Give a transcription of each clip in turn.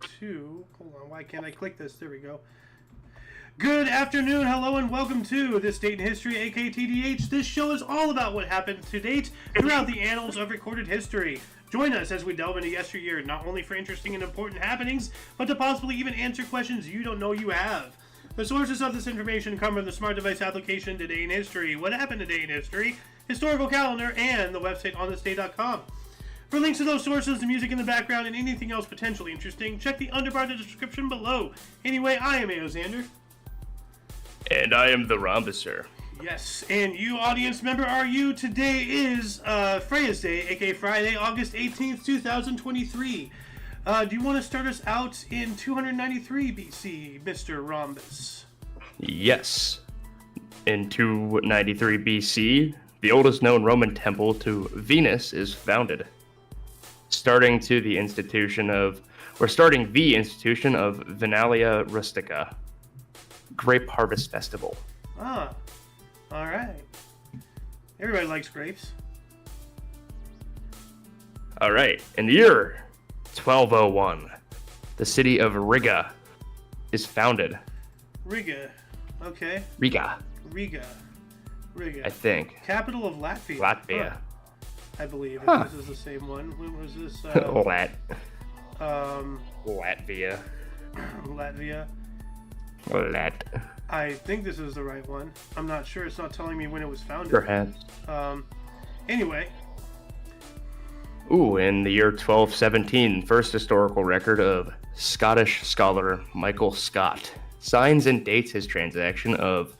to... Hold on, why can't I click this? There we go. Good afternoon, hello, and welcome to This Date in History, aka TDH. This show is all about what happened to date throughout the annals of recorded history. Join us as we delve into yesteryear, not only for interesting and important happenings, but to possibly even answer questions you don't know you have. The sources of this information come from the smart device application Today in History, What Happened Today in History, Historical Calendar, and the website onthisday.com. For links to those sources, the music in the background, and anything else potentially interesting, check the underbar of the description below. Anyway, I am Aoxander. And I am the Rhombusser. Yes, and you, audience member, are you? Today is Freya's Day, aka Friday, August 18th, 2023. Do you want to start us out in 293 BC, Mr. Rhombus? Yes. In 293 BC, the oldest known Roman temple to Venus is founded. Starting the institution of Venalia Rustica, Grape Harvest Festival. Ah, all right. Everybody likes grapes. All right. In the year 1201, the city of Riga is founded. Riga. Okay. Riga. I think. Capital of Latvia. Latvia. Huh. I believe if this is the same one. When was this? Latvia. Latvia. Lat. I think this is the right one. I'm not sure. It's not telling me when it was founded. Perhaps. Anyway. Ooh, in the year 1217, first historical record of Scottish scholar Michael Scott signs and dates his transaction of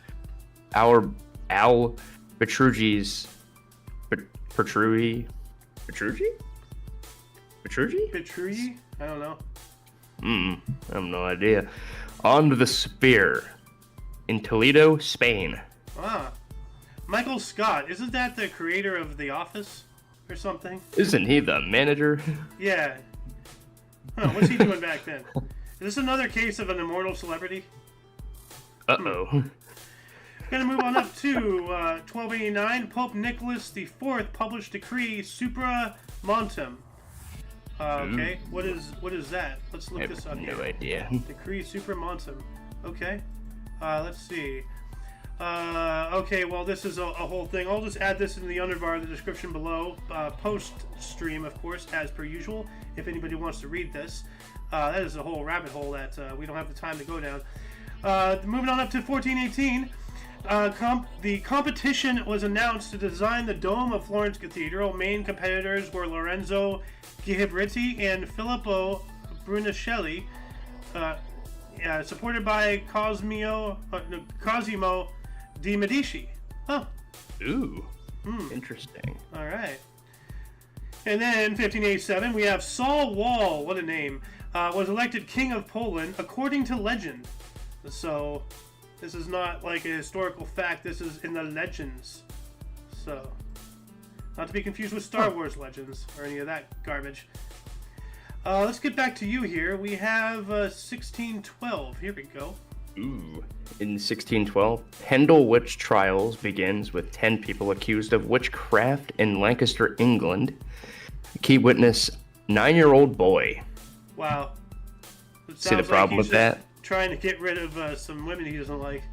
Al Petrucci's Petrucci? I don't know. I have no idea. On the Spear in Toledo, Spain. Ah. Michael Scott. Isn't that the creator of The Office or something? Isn't he the manager? Yeah. Huh, what's he doing back then? Is this another case of an immortal celebrity? Uh-oh. Gonna move on up to 1289. Pope Nicholas IV published decree Supra Montem. Okay, what is that? Let's look this up here. No idea. Decree Supra Montem. Okay, let's see. Okay, well this is a whole thing. I'll just add this in the underbar of the description below. Post stream, of course, as per usual. If anybody wants to read this, that is a whole rabbit hole that we don't have the time to go down. Moving on up to 1418. The competition was announced to design the dome of Florence Cathedral. Main competitors were Lorenzo Ghiberti and Filippo Brunelleschi, supported by Cosimo di Medici. Huh. Ooh. Interesting. All right. And then 1587, we have Saul Wall. What a name! Was elected king of Poland according to legend. So. This is not like a historical fact. This is in the legends. So, not to be confused with Star Wars legends or any of that garbage. Let's get back to you here. We have 1612. Here we go. Ooh. In 1612, Pendle witch trials begins with 10 people accused of witchcraft in Lancaster, England. Key witness, 9-year-old boy. Wow. See the problem with that? Trying to get rid of some women he doesn't like.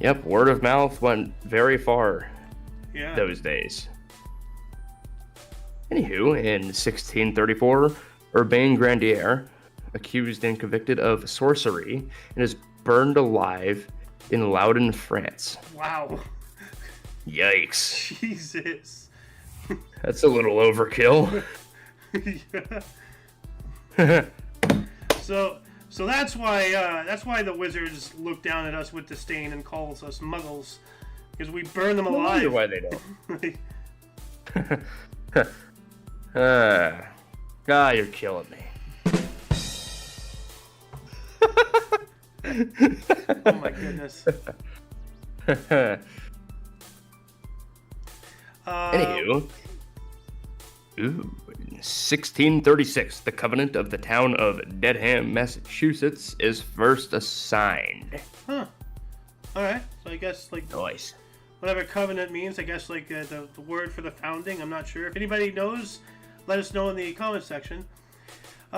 Yep, word of mouth went very far those days. Anywho, in 1634, Urbain Grandier, accused and convicted of sorcery, and is burned alive in Loudun, France. Wow. Yikes. Jesus. That's a little overkill. Yeah. So that's why the wizards look down at us with disdain and calls us muggles, because we burn them alive. I wonder why they don't. You're killing me. Oh my goodness. Anywho. Ooh. 1636, the Covenant of the town of Dedham, Massachusetts, is first assigned. Huh. Alright, so I guess, like, nice. Whatever covenant means, I guess, like, the word for the founding, I'm not sure. If anybody knows, let us know in the comment section.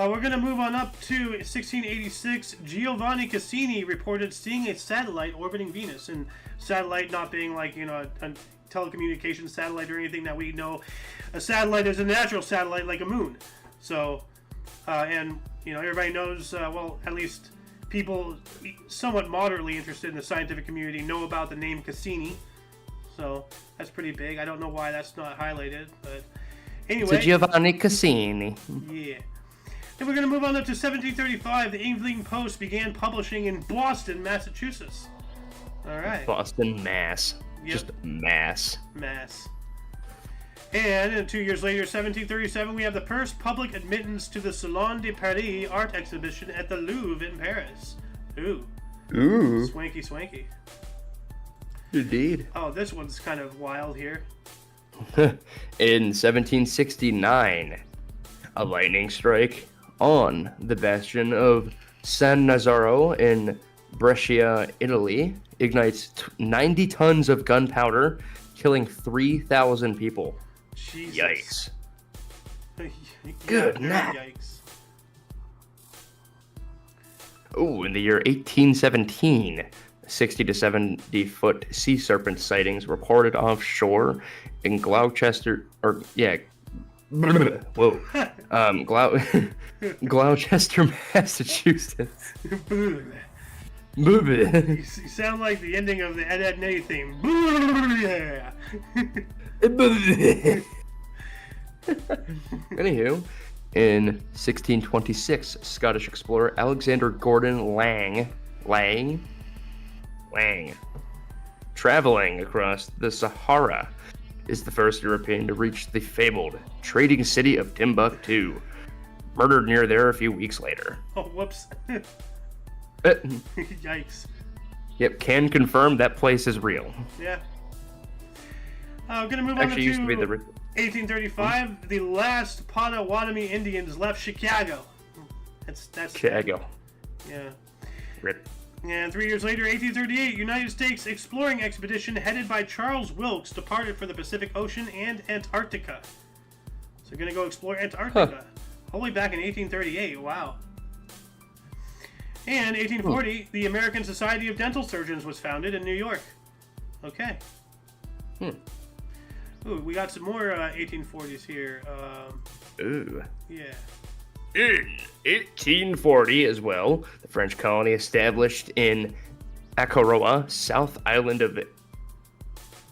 We're going to move on up to 1686. Giovanni Cassini reported seeing a satellite orbiting Venus, and satellite not being like, a telecommunications satellite or anything that we know. A satellite is a natural satellite like a moon. So, and, everybody knows, well, at least people somewhat moderately interested in the scientific community know about the name Cassini. So, that's pretty big. I don't know why that's not highlighted, but anyway. It's Giovanni Cassini. Yeah. Then we're going to move on up to 1735. The Evening Post began publishing in Boston, Massachusetts. All right. Boston, Mass. Yep. Just Mass. Mass. And 2 years later, 1737, we have the first public admittance to the Salon de Paris art exhibition at the Louvre in Paris. Ooh. Ooh. Swanky, swanky. Indeed. Oh, this one's kind of wild here. In 1769, a lightning strike on the bastion of San Nazaro in Brescia, Italy, ignites 90 tons of gunpowder, killing 3,000 people. Jesus. Yikes. Good night. Yikes. Oh, in the year 1817, 60 to 70 foot sea serpent sightings reported offshore in Gloucester, whoa, Gloucester, Massachusetts. You sound like the ending of the Ed Netty theme. Anywho, in 1626, Scottish explorer Alexander Gordon Lang, traveling across the Sahara, is the first European to reach the fabled trading city of Timbuktu, murdered near there a few weeks later. Oh, whoops. Yikes. Yep, can confirm that place is real. Yeah. I'm going to move on to used to be the 1835. The last Potawatomi Indians left Chicago. That's Chicago. Yeah. Rip. And 3 years later, 1838, United States exploring expedition headed by Charles Wilkes departed for the Pacific Ocean and Antarctica. So going to go explore Antarctica. Only back in 1838. Wow. And 1840, the American Society of Dental Surgeons was founded in New York. Okay. Ooh, we got some more 1840s here. Ooh. Yeah. In 1840 as well, the French colony established in Akaroa, South Island of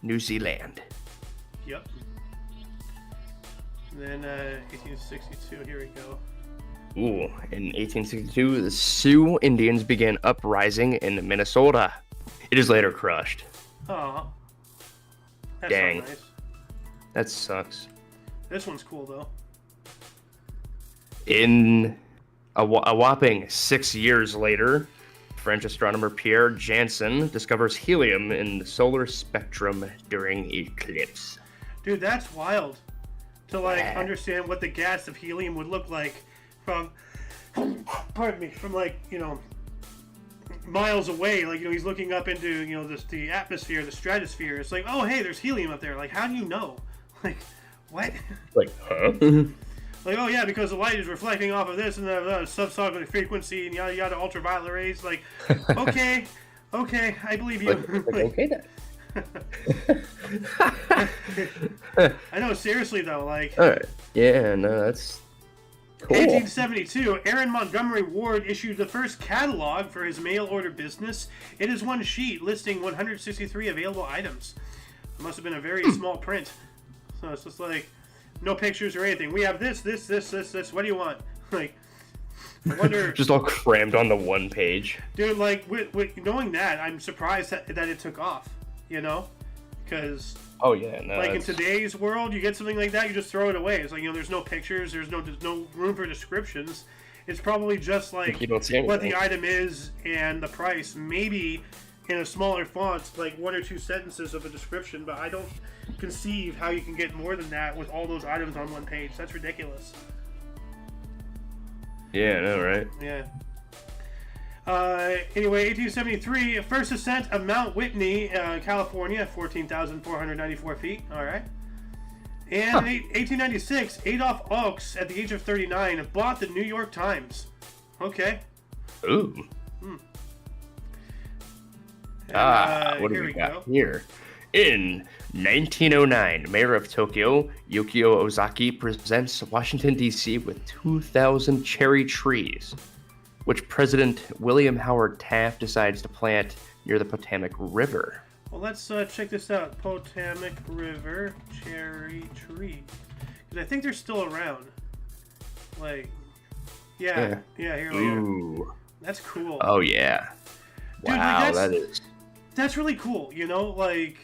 New Zealand. Yep. And then 1862, here we go. Ooh, in 1862, the Sioux Indians began uprising in Minnesota. It is later crushed. Aw. That's Dang. so nice. That sucks. This one's cool, though. In a whopping 6 years later, French astronomer Pierre Janssen discovers helium in the solar spectrum during eclipse. Dude, that's wild. To, understand what the gas of helium would look like from, pardon me, from, miles away. He's looking up into, the atmosphere, the stratosphere. It's like, oh, hey, there's helium up there. How do you know? What? Huh? Oh, yeah, because the light is reflecting off of this and the subsonic frequency and yada yada, ultraviolet rays. Okay, I believe you. Okay then. I know, seriously though, Alright. Yeah, no, that's cool. 1872, Aaron Montgomery Ward issued the first catalog for his mail order business. It is one sheet listing 163 available items. It must have been a very small print. So it's just no pictures or anything. We have this. What do you want? I wonder. Just all crammed on the one page. Dude, with knowing that, I'm surprised that it took off. Because. Oh yeah, no. In today's world, you get something like that, you just throw it away. It's there's no pictures, there's no room for descriptions. It's probably just you don't see what the item is and the price. Maybe in a smaller font, one or two sentences of a description, but I don't conceive how you can get more than that with all those items on one page. That's ridiculous. Yeah, I know, right? Yeah. Anyway, 1873, first ascent of Mount Whitney, California, 14,494 feet. All right. And in 1896, Adolph Oakes, at the age of 39, bought the New York Times. Okay. Ooh. And, what do we got here? In 1909, Mayor of Tokyo, Yukio Ozaki, presents Washington, D.C. with 2,000 cherry trees, which President William Howard Taft decides to plant near the Potomac River. Well, let's check this out. Potomac River cherry tree. Because I think they're still around. Like, yeah, here we are. That's cool. Oh, yeah. Dude, wow, like that's really cool, you know? Like,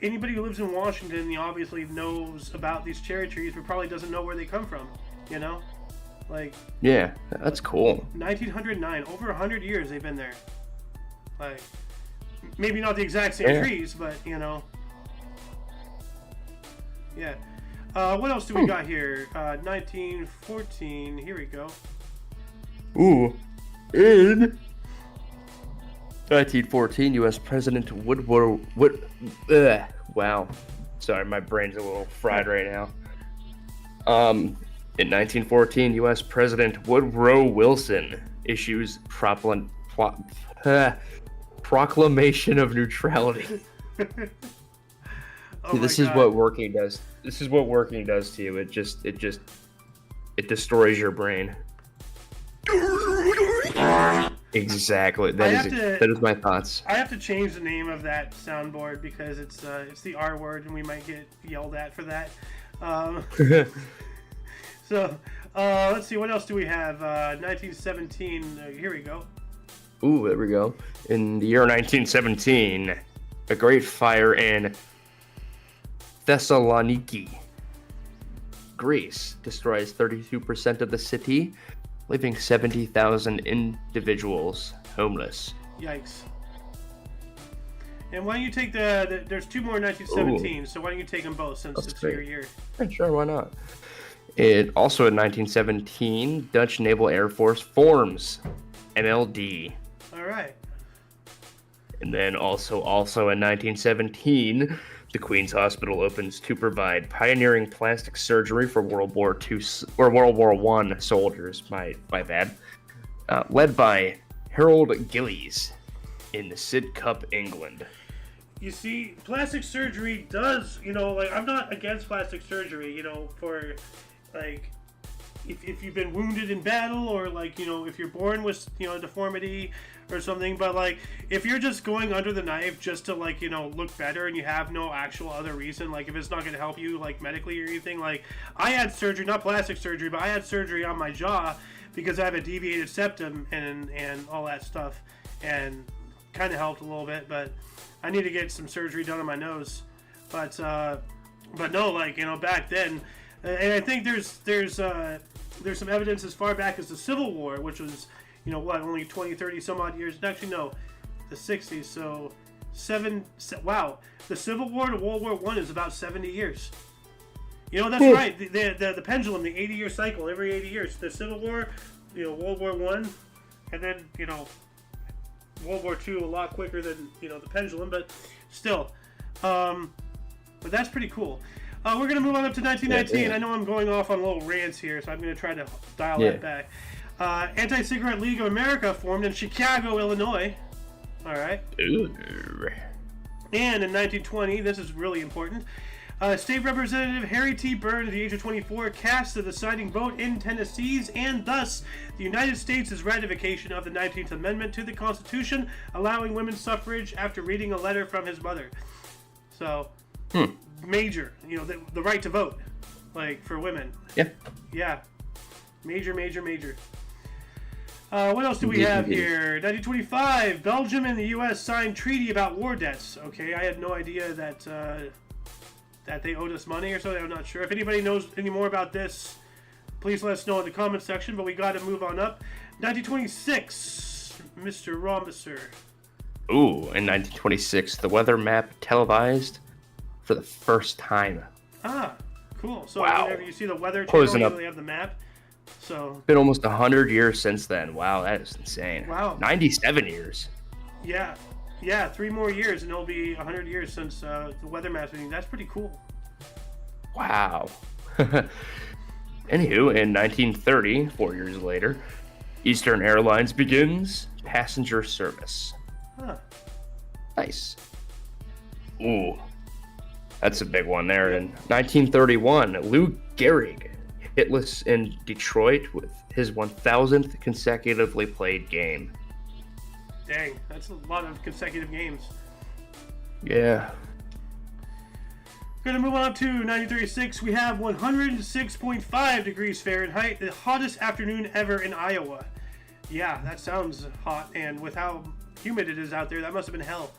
anybody who lives in Washington, obviously knows about these cherry trees, but probably doesn't know where they come from, you know? Like... Yeah, that's cool. 1909, over 100 years they've been there. Like... Maybe not the exact same trees, but, you know. Yeah. What else do we got here? 1914. Here we go. Ooh. In 1914, U.S. President wow. Sorry, my brain's a little fried right now. In 1914, U.S. President Woodrow Wilson issues Proclamation of Neutrality. This is what working does. This is what working does to you. It destroys your brain. Exactly. That is my thoughts. I have to change the name of that soundboard because it's the R word and we might get yelled at for that. So let's see, what else do we have? 1917. Here we go. Ooh, there we go. In the year 1917, a great fire in Thessaloniki, Greece, destroys 32% of the city, leaving 70,000 individuals homeless. Yikes. And why don't you take there's two more in 1917, so why don't you take them both since it's your year? Yeah, sure, why not? Also in 1917, Dutch Naval Air Force forms NLD. All right. And then also in 1917, the Queen's Hospital opens to provide pioneering plastic surgery for World War II or World War I soldiers. My bad. Led by Harold Gillies in Sidcup, England. You see, plastic surgery does, like, I'm not against plastic surgery, for, like, if you've been wounded in battle or, like, if you're born with, a deformity or something, but, like, if you're just going under the knife just to, like, look better and you have no actual other reason, like, if it's not going to help you, like, medically or anything, like, I had surgery, not plastic surgery, but I had surgery on my jaw because I have a deviated septum and all that stuff, and kind of helped a little bit, but I need to get some surgery done on my nose, but no, like, back then, and I think there's some evidence as far back as the Civil War, which was, only 20, 30 some odd years, actually no, the 60s, so the Civil War to World War I is about 70 years. That's right, the pendulum, the 80-year cycle, every 80 years, the Civil War, World War I, and then, World War II a lot quicker than, the pendulum, but still. But that's pretty cool. We're going to move on up to 1919. Yeah. I know I'm going off on little rants here, so I'm going to try to dial that back. Anti-Cigarette League of America formed in Chicago, Illinois. All right. Ooh. And in 1920, this is really important, State Representative Harry T. Byrne, at the age of 24, cast the deciding vote in Tennessee's and thus the United States' ratification of the 19th Amendment to the Constitution, allowing women's suffrage after reading a letter from his mother. So, major, the right to vote, like, for women. Yeah. Major. What else do we have here? 1925, Belgium and the U.S. signed treaty about war debts. Okay, I had no idea that they owed us money or something. I'm not sure. If anybody knows any more about this, please let us know in the comment section, but we got to move on up. 1926, Mr. Romesser. Ooh, in 1926, the weather map televised for the first time. Ah, cool. So wow. Whenever you see the weather channel, you really have the map. So it's been almost 100 years since then. Wow, that is insane. Wow. 97 years. Yeah, 3 more years and it'll be 100 years since the weather map. That's pretty cool. Wow. Anywho, in 1930, 4 years later, Eastern Airlines begins passenger service. Huh. Nice. Ooh, that's a big one there. In 1931, Lou Gehrig hitless in Detroit with his 1,000th consecutively played game. Dang, that's a lot of consecutive games. Yeah. Going to move on up to 1936. We have 106.5 degrees Fahrenheit, the hottest afternoon ever in Iowa. Yeah, that sounds hot, and with how humid it is out there, that must have been hell.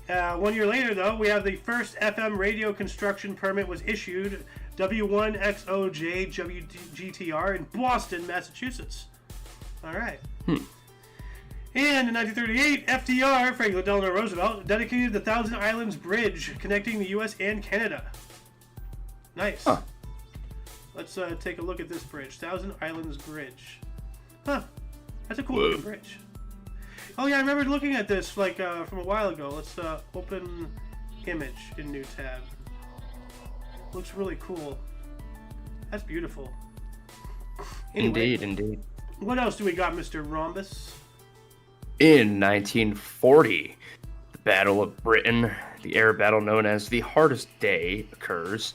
1 year later, though, we have the first FM radio construction permit was issued, W1XOJ WGTR in Boston, Massachusetts. All right. And in 1938, FDR, Franklin Delano Roosevelt, dedicated the Thousand Islands Bridge connecting the U.S. and Canada. Nice. Huh. Let's take a look at this bridge. Thousand Islands Bridge. Huh. That's a cool looking bridge. Oh yeah, I remember looking at this like from a while ago. Let's open image in new tab. Looks really cool. That's beautiful. Anyway, Indeed. What else do we got, Mr. Rhombus? In 1940, the Battle of Britain, the air battle known as the Hardest Day, occurs.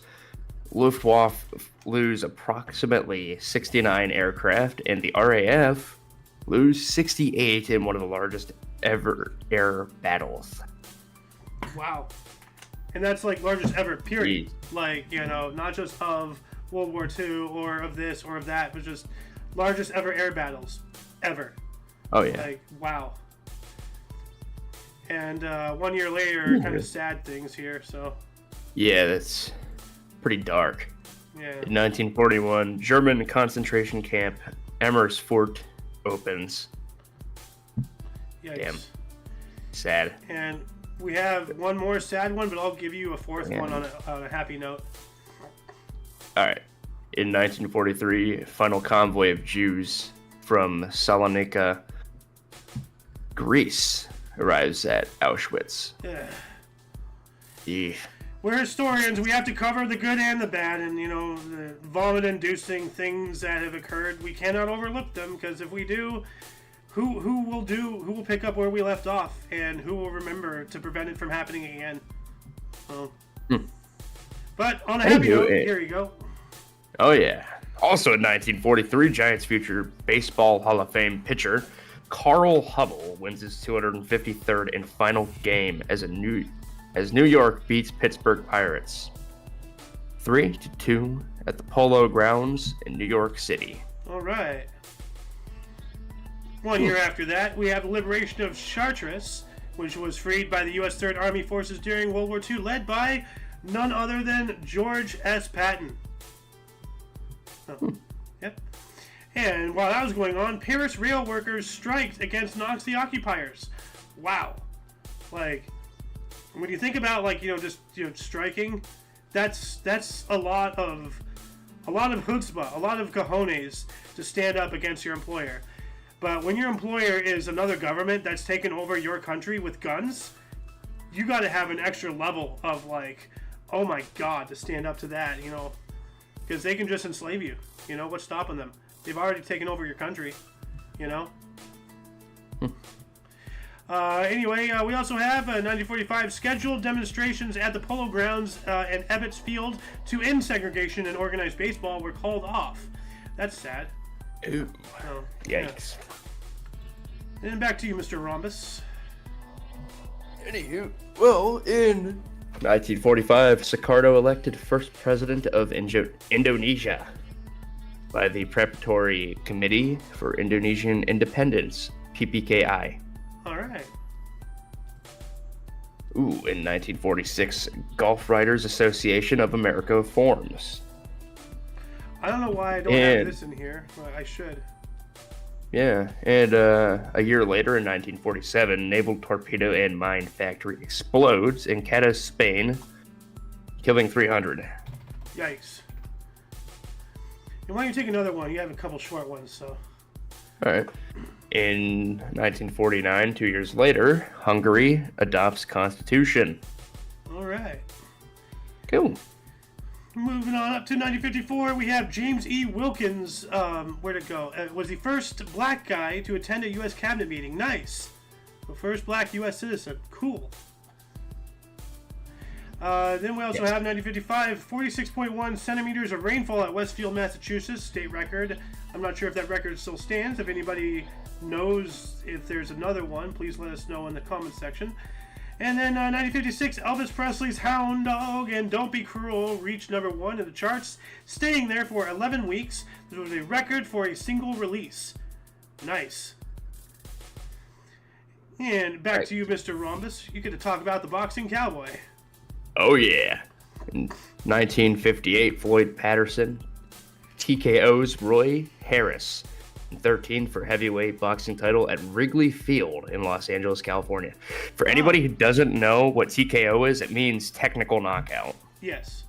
Luftwaffe lose approximately 69 aircraft, and the RAF lose 68 in one of the largest ever air battles. Wow. And that's like largest ever, period. Like, you know, not just of World War II or of this or of that, but just largest ever air battles. Ever. Oh, yeah. Like, wow. And 1 year later, kind of sad things here, so. Yeah, that's pretty dark. Yeah. In 1941, German concentration camp Amersfoort opens. Yikes. Damn. Sad. And we have one more sad one, but I'll give you a fourth one on a happy note. All right. In 1943, final convoy of Jews from Salonika, Greece, arrives at Auschwitz. Yeah. We're historians. We have to cover the good and the bad, and you know, the vomit-inducing things that have occurred. We cannot overlook them, because if we do, who will pick up where we left off, and who will remember to prevent it from happening again? But on a happy note, here you go. Oh yeah. Also in 1943, Giants future Baseball Hall of Fame pitcher Carl Hubble wins his 253rd and final game as New York beats Pittsburgh Pirates 3-2 at the Polo Grounds in New York City. All right. 1 year after that, we have the liberation of Chartres, which was freed by the U.S. Third Army Forces during World War II, led by none other than George S. Patton. Yep. And while that was going on, Paris rail workers striked against Nazi occupiers. Wow. Like, when you think about, like, just striking, that's a lot of chutzpah, a lot of cojones to stand up against your employer. But when your employer is another government that's taken over your country with guns, you got to have an extra level of, like, oh my God, to stand up to that, because they can just enslave you. What's stopping them? They've already taken over your country, Anyway, we also have 1945 scheduled demonstrations at the Polo Grounds and Ebbets Field to end segregation and organized baseball were called off. That's sad. Ooh. Yikes. Yeah. And back to you, Mr. Rhombus. Anywho, well, in 1945, Sukarno elected first president of Indonesia by the Preparatory Committee for Indonesian Independence, PPKI. All right. Ooh, in 1946, Golf Writers Association of America forms. I don't know why I don't have this in here, but I should. Yeah, and a year later, in 1947, naval torpedo and mine factory explodes in Cadiz, Spain, killing 300. Yikes. And why don't you take another one? You have a couple short ones, so. All right. In 1949, 2 years later, Hungary adopts constitution. All right. Cool. Moving on up to 1954, we have James E. Wilkins. Where'd it go? Was the first black guy to attend a U.S. cabinet meeting. Nice. The first black U.S. citizen. Cool. Then we also have 1955, 46.1 centimeters of rainfall at Westfield, Massachusetts, state record. I'm not sure if that record still stands. If anybody knows if there's another one, please let us know in the comments section. And then 1956, Elvis Presley's Hound Dog and Don't Be Cruel reached number 1 in the charts, staying there for 11 weeks. This was a record for a single release. Nice. And back to you, Mr. Rhombus. You get to talk about the boxing cowboy. Oh, yeah. In 1958, Floyd Patterson TKO's Roy Harris. 13th for heavyweight boxing title at Wrigley Field in Los Angeles, California. For anybody who doesn't know what TKO is, it means technical knockout. Yes.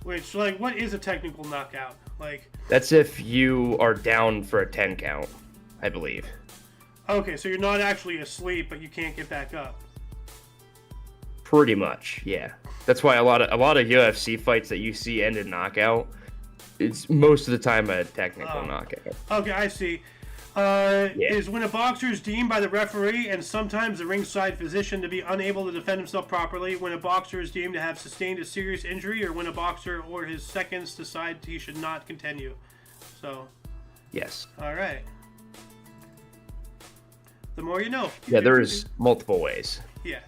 Which, like, what is a technical knockout? Like, that's if you are down for a 10 count, I believe. Okay, so you're not actually asleep, but you can't get back up. Pretty much, yeah. That's why a lot of UFC fights that you see end in knockout, it's most of the time a technical knockout. Okay, I see. Is when a boxer is deemed by the referee and sometimes the ringside physician to be unable to defend himself properly, when a boxer is deemed to have sustained a serious injury, or when a boxer or his seconds decide he should not continue. So. Yes. All right. The more you know. Yeah, there's multiple ways. Yeah.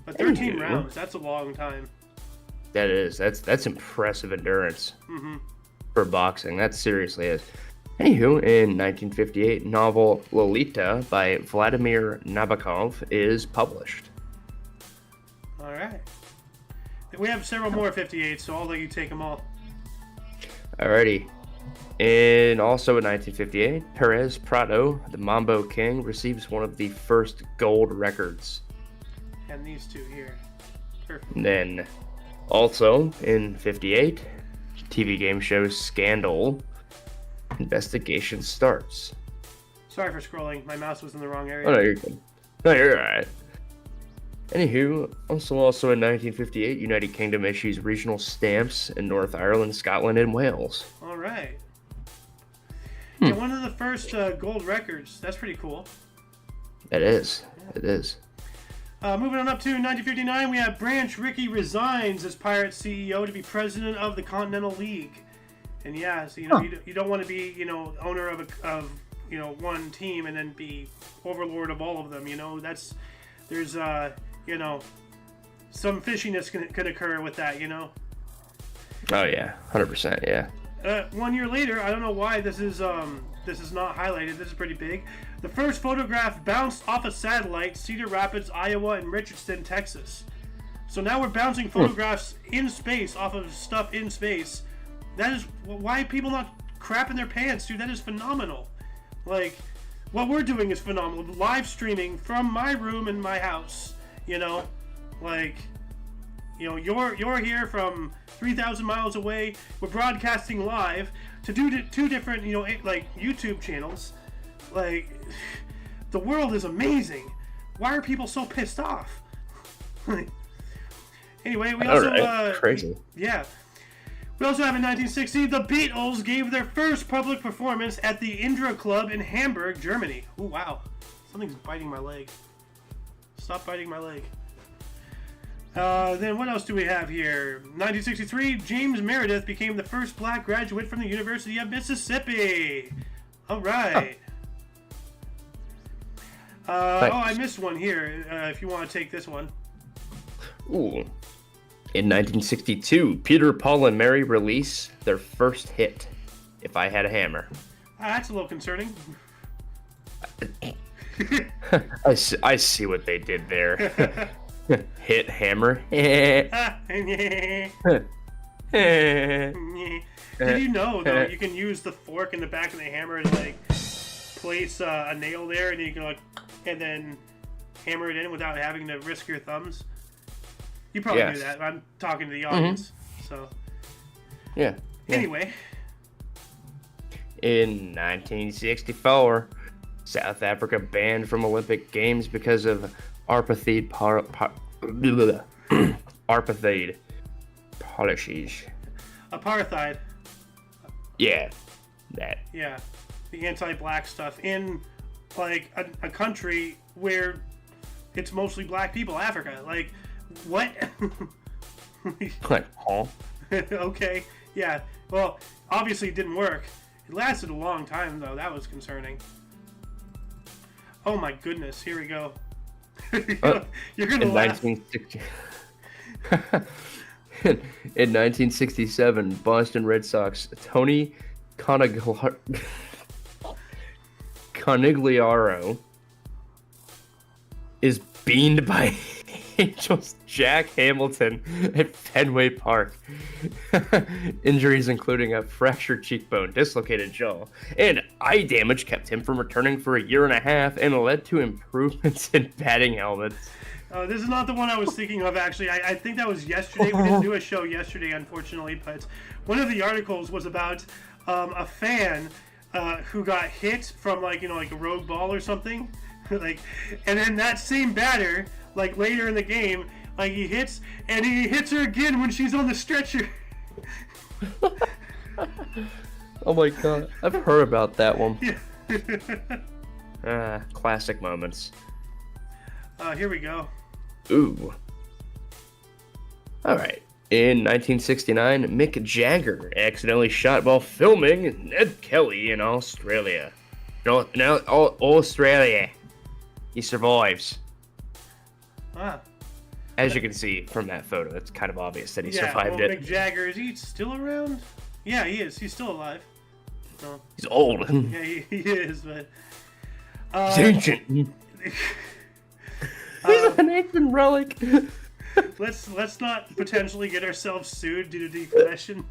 But 13 rounds, that's a long time. That is. That's impressive endurance for boxing. That seriously is. Anywho, in 1958, novel Lolita by Vladimir Nabokov is published. All right. We have several more 58s, so I'll let you take them all. Alrighty. And also in 1958, Perez Prado, the Mambo King, receives one of the first gold records. And these two here. Perfect. And then, also in 58, TV game show Scandal investigation starts. Sorry for scrolling. My mouse was in the wrong area. Oh, no, you're good. No, you're alright. Anywho, also in 1958, United Kingdom issues regional stamps in North Ireland, Scotland, and Wales. All right. Yeah, one of the first gold records. That's pretty cool. It is. It is. Moving on up to 1959, we have Branch Rickey resigns as Pirates CEO to be president of the Continental League. And yeah, so you don't want to be owner of one team and then be overlord of all of them. There's some fishiness can occur with that. Oh yeah, 100%. Yeah. 1 year later, I don't know why this is not highlighted. This is pretty big. The first photograph bounced off a satellite, Cedar Rapids, Iowa, and Richardson, Texas. So now we're bouncing photographs in space off of stuff in space. That is why people not crapping their pants, dude. That is phenomenal. Like, what we're doing is phenomenal. Live streaming from my room in my house. You're here from 3,000 miles away. We're broadcasting live to two different, YouTube channels. Like, the world is amazing. Why are people so pissed off? Anyway, we also crazy. Yeah. We also have in 1960, the Beatles gave their first public performance at the Indra Club in Hamburg, Germany. Oh wow, something's biting my leg. Stop biting my leg. Then what else do we have here? 1963, James Meredith became the first black graduate from the University of Mississippi. All right. I missed one here. If you want to take this one. Ooh. In 1962, Peter, Paul, and Mary release their first hit, If I Had a Hammer. That's a little concerning. I see what they did there. Hit hammer. Did you know, though, you can use the fork in the back of the hammer to, place a nail there, and you can, and then hammer it in without having to risk your thumbs? You probably knew that. I'm talking to the audience, so... Yeah. Anyway. In 1964, South Africa banned from Olympic Games because of apartheid. policies. Apartheid. Yeah, that. Yeah, the anti-black stuff in like a country where it's mostly black people, Africa. Like, what? Like, huh? Okay, yeah. Well, obviously it didn't work. It lasted a long time, though. That was concerning. Oh my goodness! Here we go. You're gonna in laugh. 1960... in 1967, Boston Red Sox Tony Conigliaro is beamed by Angels Jack Hamilton at Fenway Park. Injuries including a fractured cheekbone, dislocated jaw, and eye damage kept him from returning for a year and a half and led to improvements in batting helmets. This is not the one I was thinking of, actually. I think that was yesterday. We didn't do a show yesterday, unfortunately, but one of the articles was about a fan who got hit from, like, like a rogue ball or something. And then that same batter, like, later in the game, like, he hits her again when she's on the stretcher. Oh my god, I've heard about that one. Yeah. Classic moments. Here we go. Ooh. Alright. In 1969, Mick Jagger accidentally shot while filming Ned Kelly in Australia. No, Australia. He survives. As you can see from that photo, it's kind of obvious that he survived it. Mick Jagger, is he still around? Yeah, he is. He's still alive. No. He's old. Yeah, he is, but... He's ancient. He's an ancient relic. Let's not potentially get ourselves sued due to defamation.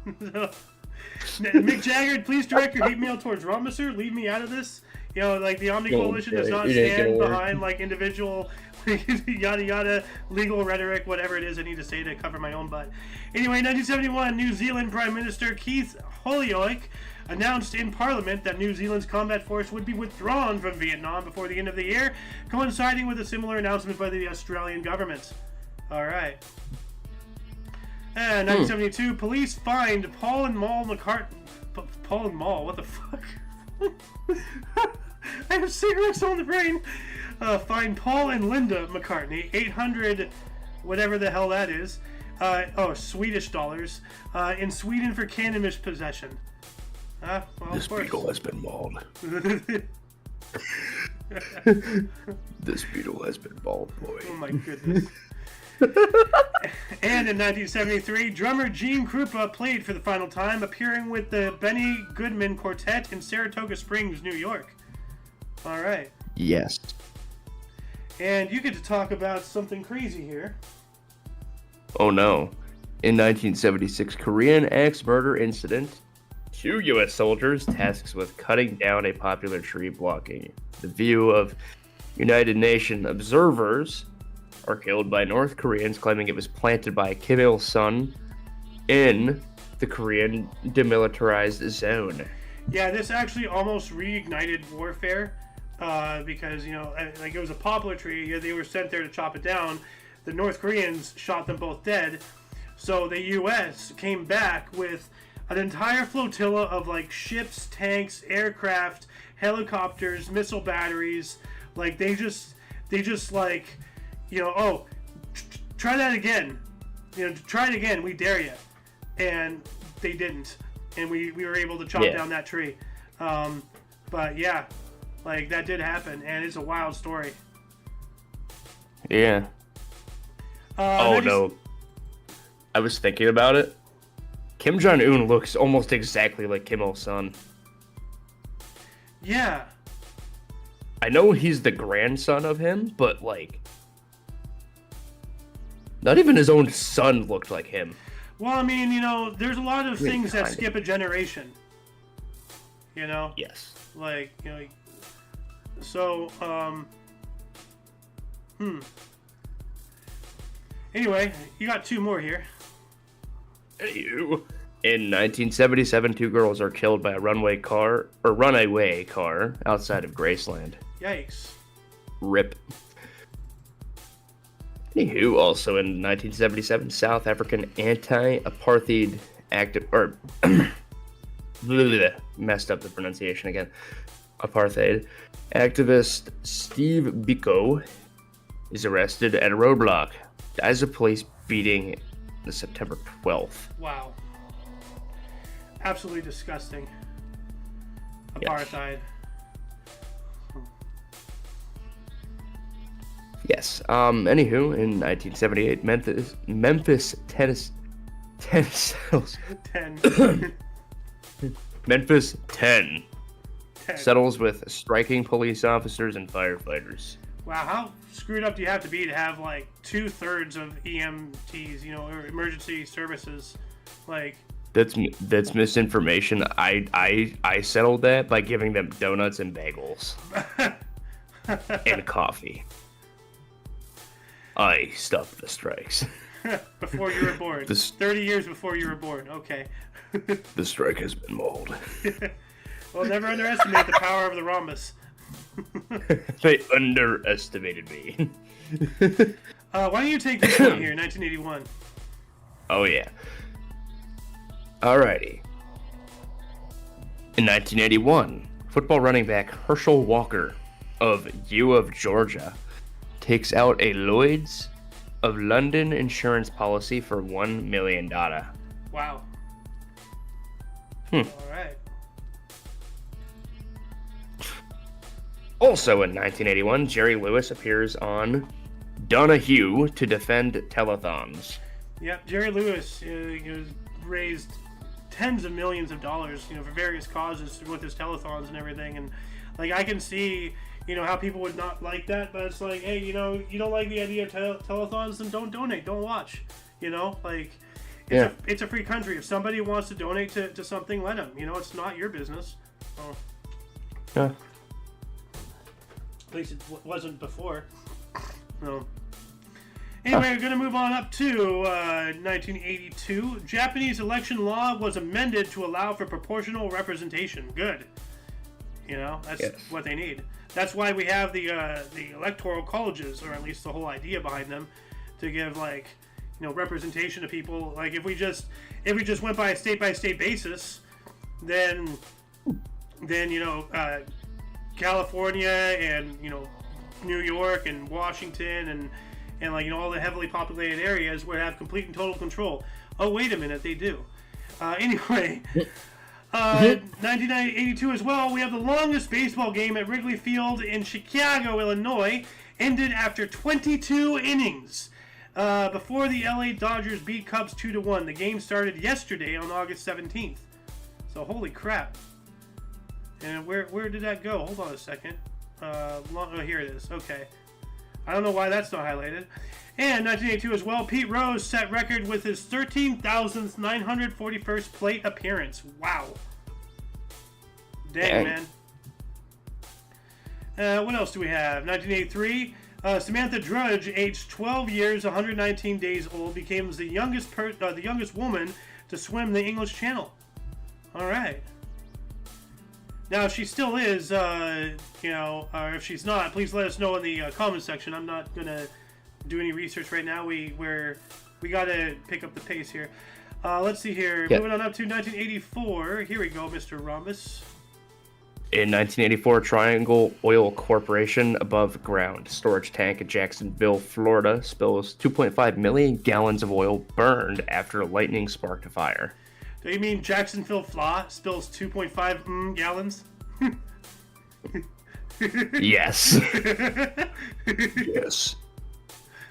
Mick Jagger, please direct your hate mail towards Rombusser. Leave me out of this. Like the Omni Coalition does not stand behind like individual yada yada legal rhetoric, whatever it is I need to say to cover my own butt. Anyway, 1971, New Zealand Prime Minister Keith Holyoake announced in Parliament that New Zealand's combat force would be withdrawn from Vietnam before the end of the year, coinciding with a similar announcement by the Australian government. All right. And 1972, police fined Paul and Mall McCartney. Paul and Mall, what the fuck? I have cigarettes on the brain. Fined Paul and Linda McCartney 800, whatever the hell that is. Swedish dollars. In Sweden for cannabis possession. Well, this beetle has been mauled. This beetle has been mauled, boy. Oh my goodness. And in 1973, drummer Gene Krupa played for the final time, appearing with the Benny Goodman Quartet in Saratoga Springs, New York. All right. Yes. And you get to talk about something crazy here. Oh no. In 1976 Korean axe murder incident, 2 U.S. soldiers tasked with cutting down a popular tree blocking the view of United Nations observers are killed by North Koreans claiming it was planted by Kim Il-sung in the Korean demilitarized zone. Yeah, this actually almost reignited warfare because, like it was a poplar tree. They were sent there to chop it down. The North Koreans shot them both dead. So the U.S. came back with an entire flotilla of like ships, tanks, aircraft, helicopters, missile batteries. Like they just like, try that again. Try it again. We dare you. And they didn't. And we were able to chop down that tree. But yeah, like that did happen, and it's a wild story. Yeah. No. I was thinking about it. Kim Jong-un looks almost exactly like Kim Il-sung. Yeah. I know he's the grandson of him, but like, not even his own son looked like him. Well, I mean, there's a lot of things that skip a generation. Yes. Like, so, Anyway, you got 2 more here. Anywho. In 1977, 2 girls are killed by a runaway car outside of Graceland. Yikes. RIP. Anywho, also in 1977, South African anti-apartheid active or messed up the pronunciation again. Apartheid activist Steve Biko is arrested at a roadblock. Dies of police beating the September 12th. Wow. Absolutely disgusting. Yeah. Apartheid. Yes. Anywho, in 1978, Memphis, Tennessee. 10. Memphis 10 10. settles with striking police officers and firefighters. Wow, how screwed up do you have to be to have like 2/3 of EMTs, or emergency services, like? That's misinformation. I settled that by giving them donuts and bagels and coffee. I stopped the strikes. Before you were born. 30 years before you were born. Okay. The strike has been mauled. Well, never underestimate the power of the rhombus. They underestimated me. Why don't you take this one here, 1981? Oh, yeah. Alrighty. In 1981, football running back Herschel Walker of U of Georgia takes out a Lloyd's of London insurance policy for $1 million. Wow. All right. Also in 1981, Jerry Lewis appears on Donahue to defend telethons. Yep, Jerry Lewis raised tens of millions of dollars, for various causes with his telethons and everything. And like I can see, how people would not like that, but it's like, hey, you don't like the idea of telethons, then don't donate, don't watch. It's a free country. If somebody wants to donate to something, let them. It's not your business. So. Yeah. At least it wasn't before. No. Anyway, we're going to move on up to 1982. Japanese election law was amended to allow for proportional representation. Good. That's what they need. That's why we have the electoral colleges, or at least the whole idea behind them, to give representation to people. Like if we just went by a state basis, then California and New York and Washington and all the heavily populated areas would have complete and total control. Oh, wait a minute, they do. Anyway, 1982 as well, we have the longest baseball game at Wrigley Field in Chicago, Illinois, ended after 22 innings. Before the LA Dodgers beat Cubs 2-1. The game started yesterday on August 17th. So holy crap. And where did that go? Hold on a second. Here it is. Okay. I don't know why that's not highlighted. And 1982 as well, Pete Rose set record with his 13,941st plate appearance. Wow. Dang, man. What else do we have? 1983, Samantha Drudge, aged 12 years, 119 days old, became the youngest woman to swim the English Channel. All right. Now, if she still is, or if she's not, please let us know in the comment section. I'm not gonna do any research right now. We gotta pick up the pace here. Let's see here. Yep. Moving on up to 1984. Here we go, Mr. Rhombus. In 1984, Triangle Oil Corporation above ground storage tank in Jacksonville, Florida, spills 2.5 million gallons of oil burned after lightning sparked a fire. Do you mean Jacksonville Fla spills 2.5 gallons? Yes. Yes.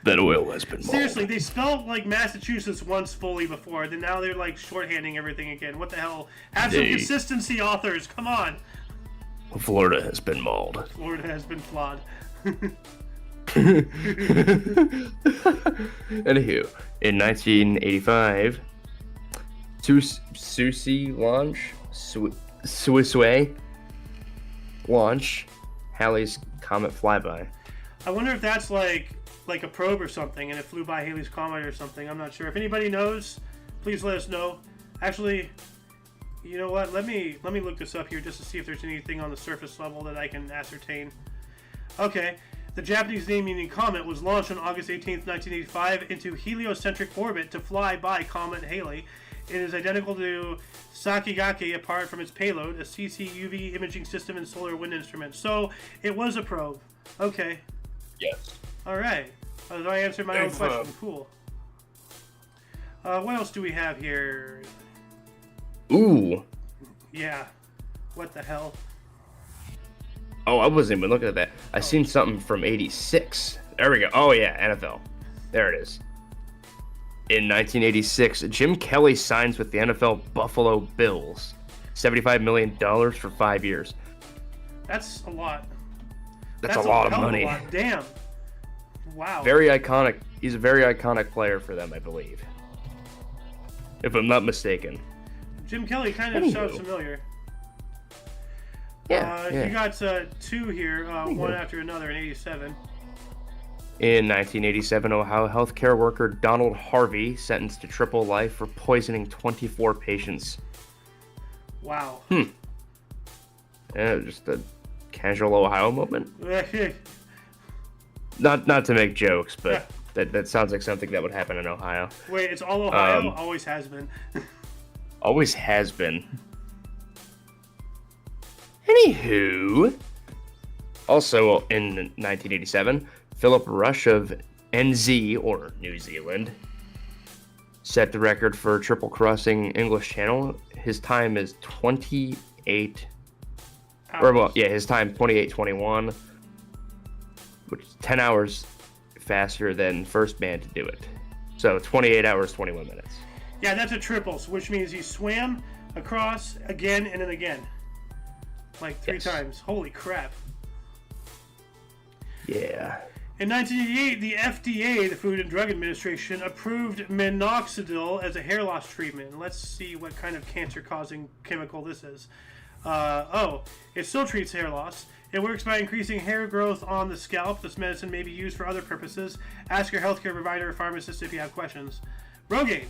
That oil has been mauled. Seriously, they spelled like Massachusetts once fully before, then now they're like shorthanding everything again. What the hell? Have some consistency, authors. Come on. Florida has been mauled. Florida has been flawed. Anywho, in 1985, Susi launch, Suisway launch, Halley's Comet flyby. I wonder if that's like a probe or something, and it flew by Halley's Comet or something. I'm not sure. If anybody knows, please let us know. Actually, you know what? Let me look this up here just to see if there's anything on the surface level that I can ascertain. Okay. The Japanese name meaning Comet was launched on August 18th, 1985 into heliocentric orbit to fly by Comet Halley. It is identical to Sakigake apart from its payload, a CCUV imaging system and solar wind instrument. So it was a probe. Okay. Yes. All right. I answered my own question. Cool. What else do we have here? Ooh. Yeah. What the hell? Oh, I wasn't even looking at that. I seen something from 86. There we go. Oh, yeah, NFL. There it is. In 1986, Jim Kelly signs with the NFL Buffalo Bills. $75 million for 5 years. That's a lot. That's a lot of money. Damn. Wow. Very iconic. He's a very iconic player for them, I believe. If I'm not mistaken. Jim Kelly kind of sounds familiar. Yeah, You got two here, one after another in 87. In 1987, Ohio healthcare worker Donald Harvey sentenced to triple life for poisoning 24 patients. Wow. Yeah, just a casual Ohio moment. Not to make jokes, but that sounds like something that would happen in Ohio. Wait, it's all Ohio? Always has been. Always has been. Anywho, also in 1987, Philip Rush of NZ, or New Zealand, set the record for triple crossing English Channel. His time is 28, his time 28:21, which is 10 hours faster than first man to do it. So 28 hours, 21 minutes. Yeah, that's a triple, which means he swam across again and then again. Like 3 times. Holy crap. Yeah. In 1988, the FDA, the Food and Drug Administration, approved minoxidil as a hair loss treatment. Let's see what kind of cancer-causing chemical this is. It still treats hair loss. It works by increasing hair growth on the scalp. This medicine may be used for other purposes. Ask your healthcare provider or pharmacist if you have questions. Rogaine.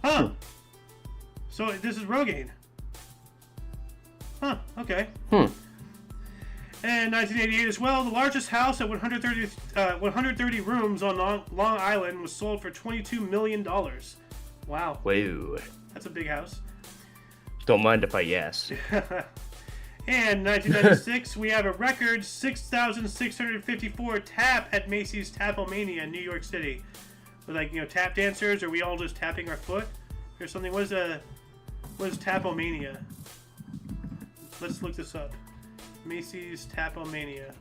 Huh. So this is Rogaine. Huh, okay. And 1988 as well, the largest house at 130 rooms on Long Island was sold for $22 million. Wow. Whoa. That's a big house. Don't mind if I yes. And 1996, we have a record 6,654 tap at Macy's Tapomania in New York City. With tap dancers, or we all just tapping our foot or something. What is Tapomania? Let's look this up. Macy's Tapomania.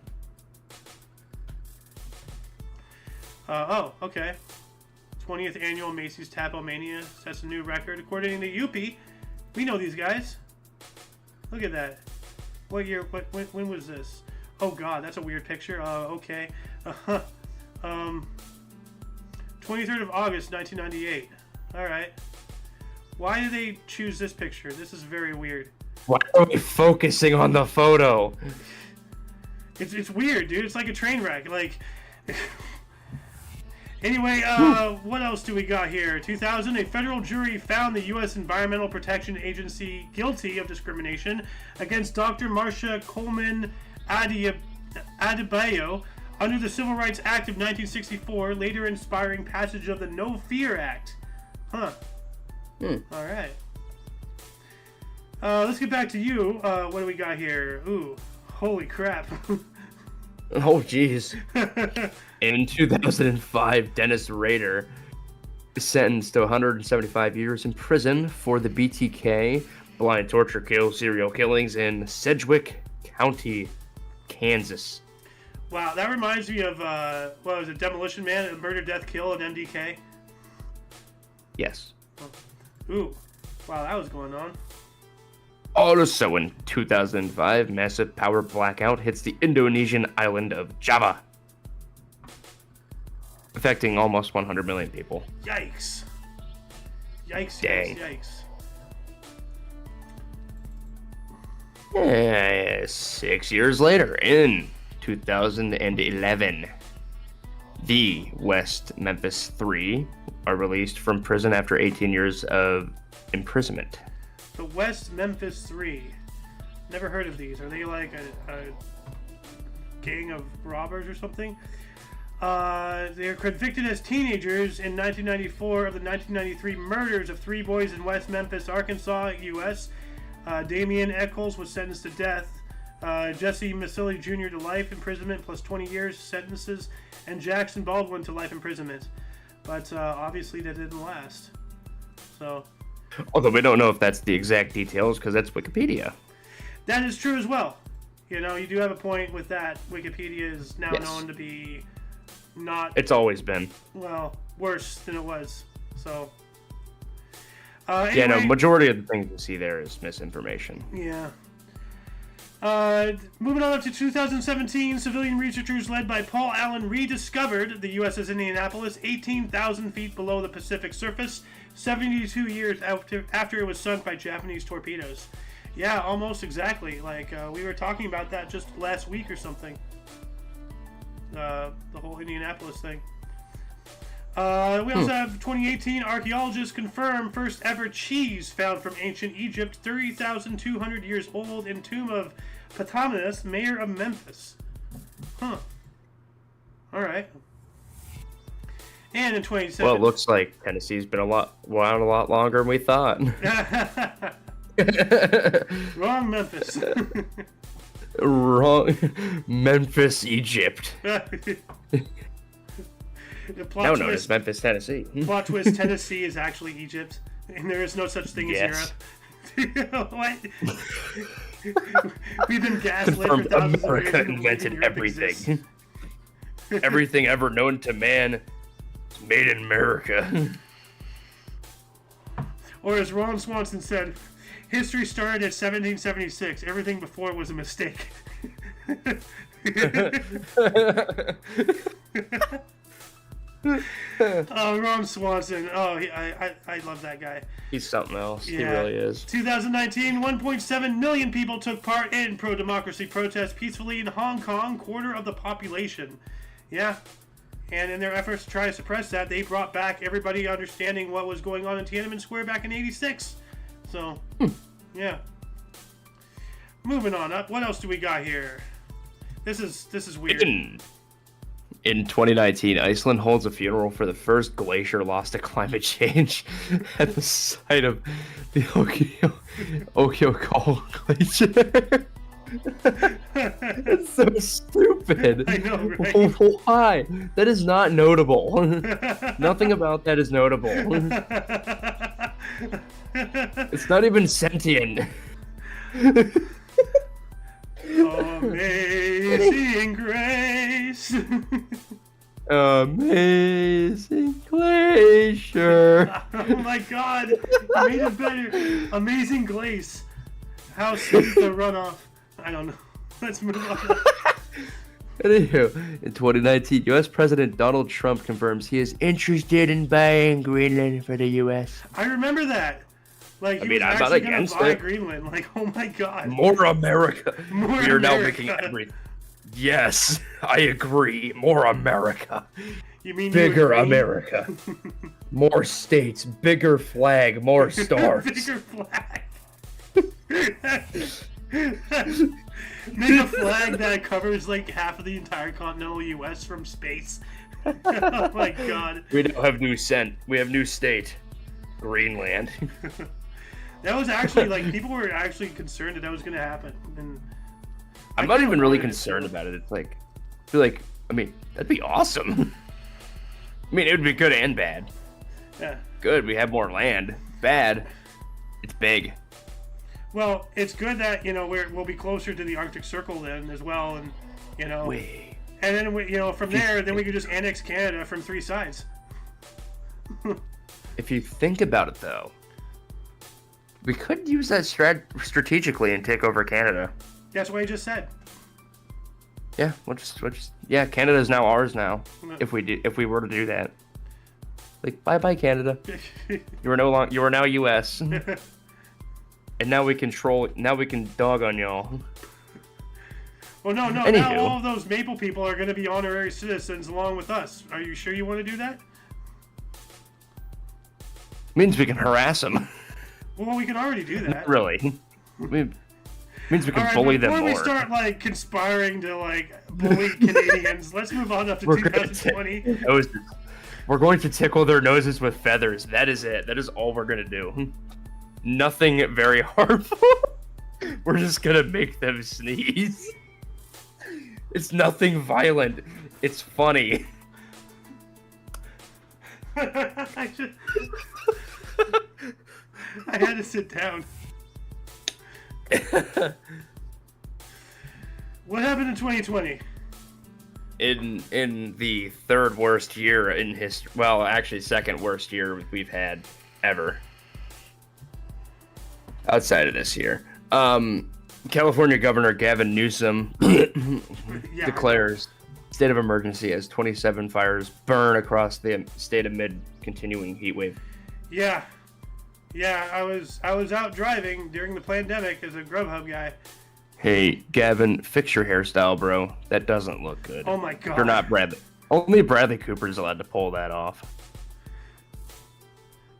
Okay. 20th annual Macy's Tapomania sets a new record. According to Youppi, we know these guys. Look at that. What year? When was this? Oh God, that's a weird picture. Okay. 23rd of August, 1998. All right. Why did they choose this picture? This is very weird. Why are we focusing on the photo? It's weird, dude. It's like a train wreck. Anyway, what else do we got here? 2000, a federal jury found the U.S. Environmental Protection Agency guilty of discrimination against Dr. Marcia Coleman Adebayo under the Civil Rights Act of 1964, later inspiring passage of the No Fear Act. Huh. All right. Let's get back to you. What do we got here? Ooh, holy crap. Oh, jeez. In 2005, Dennis Rader is sentenced to 175 years in prison for the BTK, blind torture, kill, serial killings in Sedgwick County, Kansas. Wow, that reminds me of, what was it, Demolition Man, Murder, Death, Kill, and MDK? Yes. Ooh, wow, that was going on. Also in 2005, massive power blackout hits the Indonesian island of Java, affecting almost 100 million people. Yikes. Yikes, Dang. Yikes. 6 years later, in 2011, the West Memphis 3 are released from prison after 18 years of imprisonment. The West Memphis 3. Never heard of these. Are they like gang of robbers or something. They are convicted as teenagers in 1994 of the 1993 murders of 3 boys in West Memphis, Arkansas, U.S. Damian Eccles was sentenced to death. Jesse Masilli Jr. to life imprisonment plus 20 years sentences, and Jackson Baldwin to life imprisonment. But obviously that didn't last. So, although we don't know if that's the exact details because that's Wikipedia. That is true as well. You know, you do have a point with that. Wikipedia is now known to be not... It's always been. Well, worse than it was. So... anyway, majority of the things you see there is misinformation. Yeah. Moving on up to 2017, civilian researchers led by Paul Allen rediscovered the USS Indianapolis 18,000 feet below the Pacific surface, 72 years after it was sunk by Japanese torpedoes. Yeah, almost exactly. Like, we were talking about that just last week or something. The whole Indianapolis thing. We also have 2018 archaeologists confirm first ever cheese found from ancient Egypt, 3,200 years old, in tomb of Ptolemy, mayor of Memphis. Huh. All right. And in 2017... Well, it looks like Tennessee's been around a lot longer than we thought. Wrong Memphis. Wrong. Memphis, Egypt. Now known as Memphis, Tennessee. Plot twist, Tennessee is actually Egypt, and there is no such thing as Europe. What? We've been gaslit for thousands America of years. invented everything. Everything ever known to man is made in America. Or as Ron Swanson said, history started at 1776. Everything before was a mistake. Oh, Ron Swanson. Oh, I love that guy. He's something else. Yeah. He really is. 2019, 1.7 million people took part in pro-democracy protests peacefully in Hong Kong, quarter of the population. Yeah. And in their efforts to try to suppress that, they brought back everybody understanding what was going on in Tiananmen Square back in 86. So, yeah. Moving on up. What else do we got here? This is weird. In 2019, Iceland holds a funeral for the first glacier lost to climate change at the site of the Okiokol Glacier. It's so stupid. I know, right? Why? That is not notable. Nothing about that is notable. It's not even sentient. Amazing Grace. Amazing glacier. Oh my God! You made it better. Amazing Glace. How sweet the runoff. I don't know. Let's move on. Anywho, in 2019, U.S. President Donald Trump confirms he is interested in buying Greenland for the U.S. I remember that. Like, he was I'm not actually gonna against buy it. Greenland. Like, oh my God. More America. More We are now America. making every. Yes, I agree. More America. You mean Bigger you agree? America. More states. Bigger flag. More stars. Bigger flag. Make a flag that covers like half of the entire continental U.S. from space. Oh my God. We now have new We have new state. Greenland. That was actually like people were actually concerned that was going to happen, and I'm not even really concerned about it. It's like, I feel like, I mean, that'd be awesome. I mean, it would be good and bad. Yeah. Good, we have more land. Bad, it's big. Well, it's good that we'll be closer to the Arctic Circle then as well, and Wait. and then from there, then we could just annex Canada from 3 sides. If you think about it, though, we could use that strategically and take over Canada. That's what I just said. Yeah, we'll just Canada is now ours now. No. If we were to do that, like bye Canada, you are now U.S. and now we can dog on y'all. Well, no. Anywho. Now all of those Maple people are going to be honorary citizens along with us. Are you sure you want to do that? Means we can harass them. Well, we can already do that. Really. Means we can All right, bully them before more. we start like conspiring to like bully Canadians, let's move on up to 2020. We're going to tickle their noses with feathers. That is it. That is all we're gonna do. Nothing very harmful. We're just gonna make them sneeze. It's nothing violent. It's funny. I had to sit down. What happened in 2020? In the third worst year in history, well, actually second worst year we've had ever. Outside of this year. California Governor Gavin Newsom declares state of emergency as 27 fires burn across the state amid continuing heat wave. Yeah, I was out driving during the pandemic as a Grubhub guy. Hey, Gavin, fix your hairstyle, bro. That doesn't look good. Oh my god. You're not Bradley. Only Bradley Cooper's allowed to pull that off.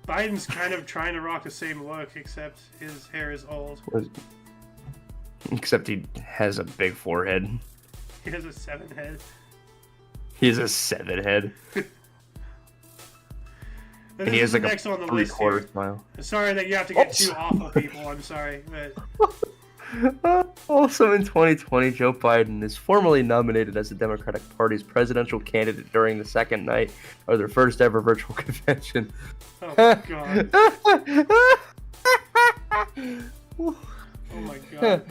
Biden's kind of trying to rock the same look, except his hair is old. Except he has a big forehead. He has a 7 head. He has a 7 head. And he has like a 3/4 smile. Sorry that you have to get two awful people. I'm sorry, but also in 2020, Joe Biden is formally nominated as the Democratic Party's presidential candidate during the second night of their first ever virtual convention. Oh my god. Oh my god.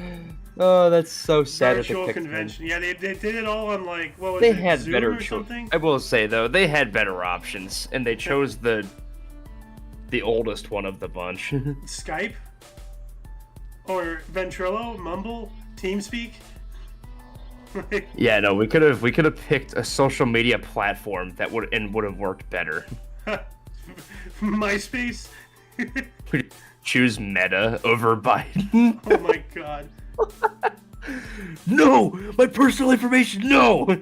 Oh, that's so sad. Virtual convention. Yeah, they did it all on like what was they it? had Zoom better or something. I will say though, they had better options, and they chose the oldest one of the bunch. Skype or Ventrilo, Mumble, TeamSpeak. Yeah, no, we could have picked a social media platform that would have worked better. MySpace. Choose Meta over Biden. Oh my god. No, my personal information. No.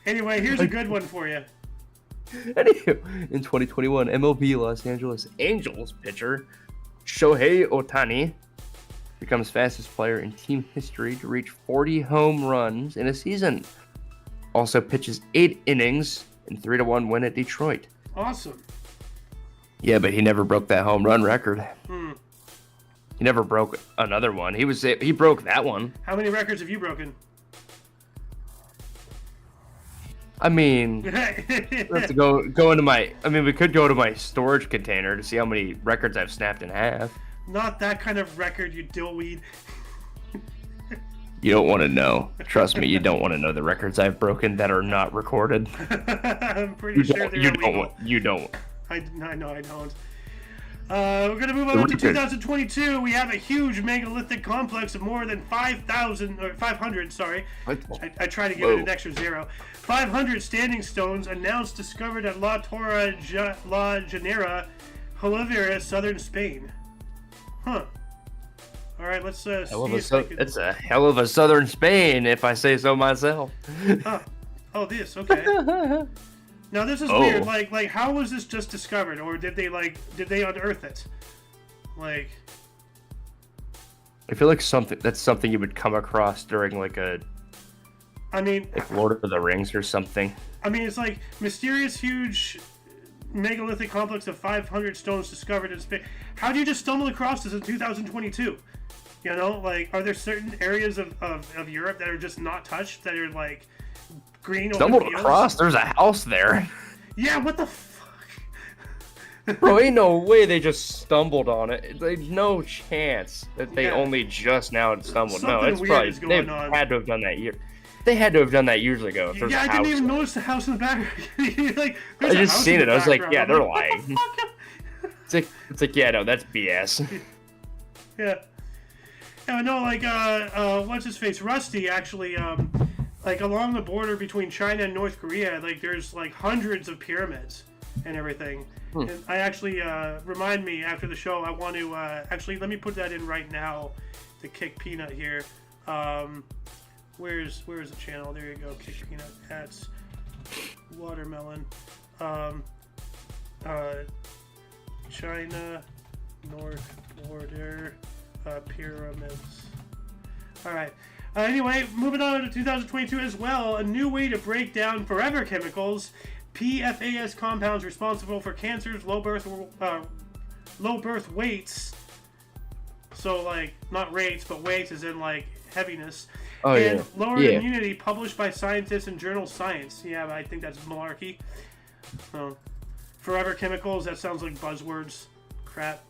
Anyway, here's a good one for you. Anywho, in 2021, MLB Los Angeles Angels pitcher Shohei Ohtani becomes fastest player in team history to reach 40 home runs in a season. Also pitches 8 innings and 3-1 win at Detroit. Awesome. Yeah, but he never broke that home run record. He never broke another one. He broke that one. How many records have you broken? I mean, we have to go into my. I mean, we could go to my storage container to see how many records I've snapped in half. Not that kind of record, you dillweed. You don't want to know. Trust me, you don't want to know the records I've broken that are not recorded. I'm pretty sure they're illegal. You don't. I know I don't. We're going to move on to 2022. We have a huge megalithic complex of more than 500, sorry. I try to give it an extra 0. 500 standing stones announced discovered at La Torre La Genera, Holivera, southern Spain. Huh. All right, let's see it's a hell of a southern Spain, if I say so myself. Oh, this, okay. Now this is weird. Like, how was this just discovered, or did they unearth it? Like, I feel like that's something you would come across during like Lord of the Rings or something. I mean, it's like mysterious, huge, megalithic complex of 500 stones discovered in Spain. How do you just stumble across this in 2022? You know, like, are there certain areas of Europe that are just not touched, that are like green? Stumbled across? There's a house there. Yeah, what the fuck? Bro, ain't no way they just stumbled on it. There's no chance that they only just now stumbled. Something no, it's weird probably is going on. Had to have done that year. They had to have done that years ago. Yeah, I didn't even notice the house in the back. Like, I just seen it. I was like, yeah, they're lying. It's like, yeah, no, that's BS. Yeah. Yeah, no, like, what's his face? Rusty, actually, like, along the border between China and North Korea, like, there's, like, hundreds of pyramids and everything. And I actually, remind me, after the show, I want to, actually, let me put that in right now, to Kick Peanut here. Where's the channel? There you go, Kick Peanut. That's Watermelon. China, North border. pyramids. All right. Anyway, moving on to 2022 as well. A new way to break down forever chemicals. PFAS compounds responsible for cancers, low birth weights. So, like, not rates, but weights as in, like, heaviness. Oh, and yeah. lower Yeah. immunity, published by scientists in journal Science. Yeah, I think that's malarkey. Forever chemicals, that sounds like buzzwords. Crap.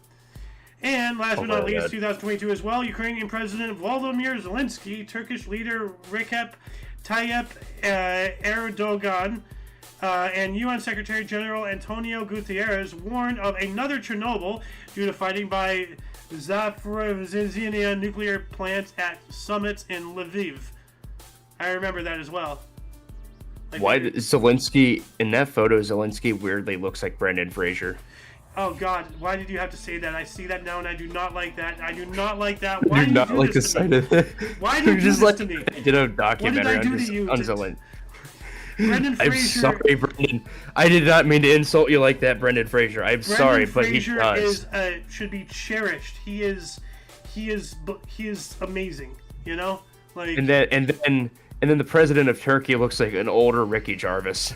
And last but not least, 2022 as well, Ukrainian President Volodymyr Zelensky, Turkish leader Recep Tayyip Erdogan, and UN Secretary General Antonio Guterres warned of another Chernobyl due to fighting by Zaporizhzhia nuclear plant at summits in Lviv. I remember that as well. Like, Why Zelensky in that photo? Zelensky weirdly looks like Brendan Fraser. Oh God! Why did you have to say that? I see that now, and I do not like that. I do not like that. Why I do did not you do like the this to sight me? of it. Why did you do just this like to me? I did a documentary What did I do to you? on Zelensky. Brendan Fraser. I'm sorry, Brendan. I did not mean to insult you like that, Brendan Fraser. I'm sorry, but he Fraser does. Should be cherished. He is amazing. You know, like. And then the president of Turkey looks like an older Ricky Jarvis.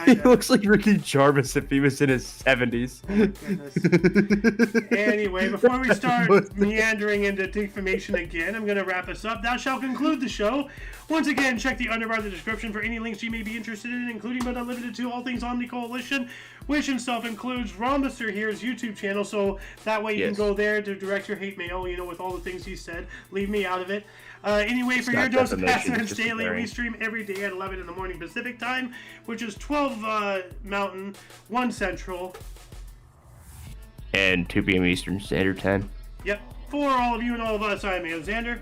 He looks like Ricky Jarvis if he was in his 70s. Oh my goodness. Anyway, before we start meandering into defamation again, I'm going to wrap us up. That shall conclude the show. Once again, check the underbar of the description for any links you may be interested in, including but not limited to all things Omni Coalition, which in self includes Rhombusser here's YouTube channel, so that way you can go there to direct your hate mail, you know, with all the things he said. Leave me out of it. Anyway, for your dose of Pacifist Daily, we stream every day at 11 in the morning Pacific time, which is 12 Mountain, 1 Central. And 2 p.m. Eastern Standard Time. Yep. For all of you and all of us, I'm Alexander.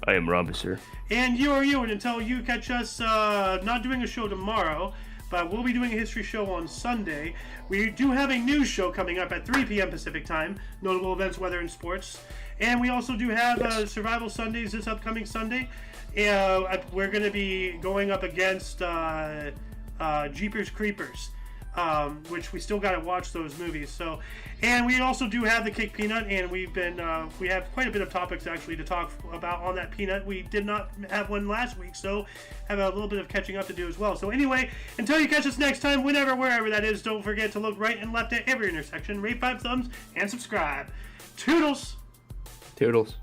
I am Rhombusser. And you are you, and until you catch us not doing a show tomorrow, but we'll be doing a history show on Sunday. We do have a news show coming up at 3 p.m. Pacific time, notable events, weather, and sports. And we also do have Survival Sundays this upcoming Sunday. We're going to be going up against Jeepers Creepers, which we still got to watch those movies. So, and we also do have the Kick Peanut, and we have quite a bit of topics actually to talk about on that peanut. We did not have one last week, so have a little bit of catching up to do as well. So anyway, until you catch us next time, whenever, wherever that is, don't forget to look right and left at every intersection, rate 5 thumbs, and subscribe. Toodles! Toodles.